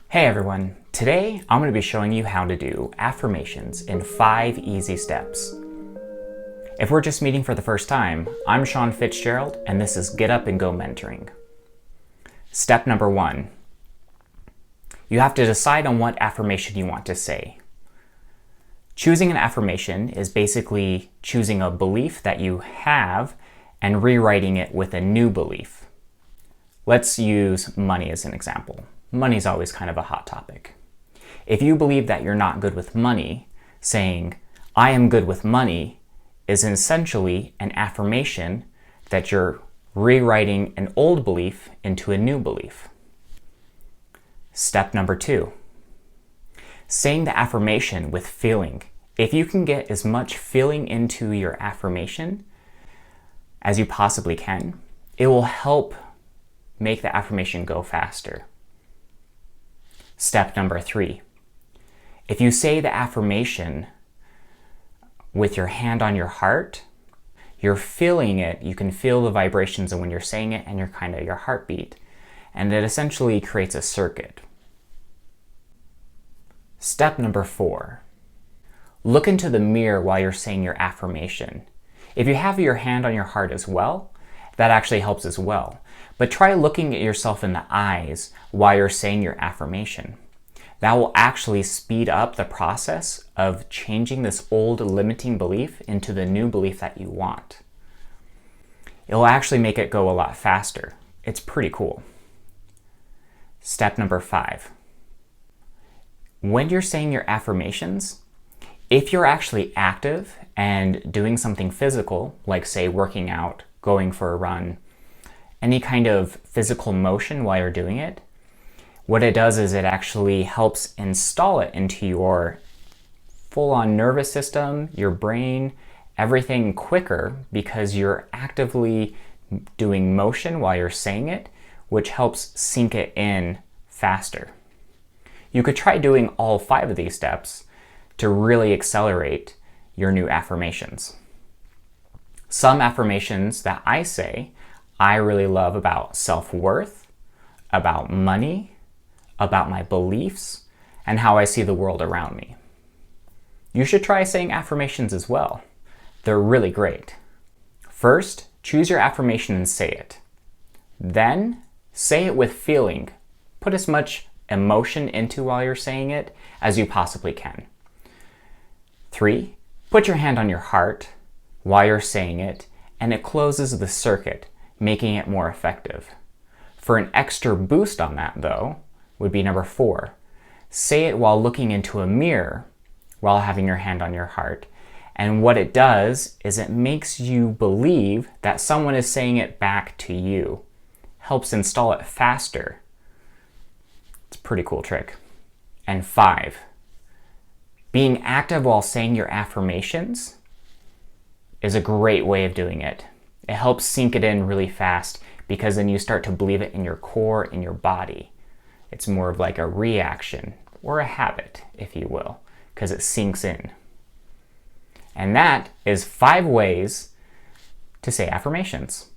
Hey everyone, today I'm going to be showing you how to do affirmations in 5 easy steps. If we're just meeting for the first time, I'm Sean Fitzgerald and this is Get Up and Go Mentoring. Step number 1. You have to decide on what affirmation you want to say. Choosing an affirmation is basically choosing a belief that you have and rewriting it with a new belief. Let's use money as an example. Money's always kind of a hot topic. If you believe that you're not good with money, saying, I am good with money, is essentially an affirmation that you're rewriting an old belief into a new belief. Step number 2. Saying the affirmation with feeling. If you can get as much feeling into your affirmation as you possibly can, it will help make the affirmation go faster. Step number 3. If you say the affirmation with your hand on your heart, you're feeling it, you can feel the vibrations of when you're saying it and your heartbeat, and it essentially creates a circuit. Step number 4. Look into the mirror while you're saying your affirmation. If you have your hand on your heart as well, that actually helps as well. But try looking at yourself in the eyes while you're saying your affirmation. That will actually speed up the process of changing this old limiting belief into the new belief that you want. It'll actually make it go a lot faster. It's pretty cool. Step number 5. When you're saying your affirmations, if you're actually active and doing something physical, like say working out, going for a run, any kind of physical motion while you're doing it, what it does is it actually helps install it into your full-on nervous system, your brain, everything quicker because you're actively doing motion while you're saying it, which helps sink it in faster. You could try doing all 5 of these steps to really accelerate your new affirmations. Some affirmations that I say I really love about self-worth, about money, about my beliefs, and how I see the world around me. You should try saying affirmations as well. They're really great. First, choose your affirmation and say it. Then, say it with feeling. Put as much emotion into while you're saying it as you possibly can. 3, put your hand on your heart while you're saying it, and it closes the circuit, making it more effective. For an extra boost on that, though, would be number 4. Say it while looking into a mirror while having your hand on your heart. And what it does is it makes you believe that someone is saying it back to you. Helps install it faster. It's a pretty cool trick. And 5, being active while saying your affirmations is a great way of doing it. It helps sink it in really fast because then you start to believe it in your core, in your body. It's more of like a reaction or a habit, if you will, because it sinks in. And that is 5 ways to say affirmations.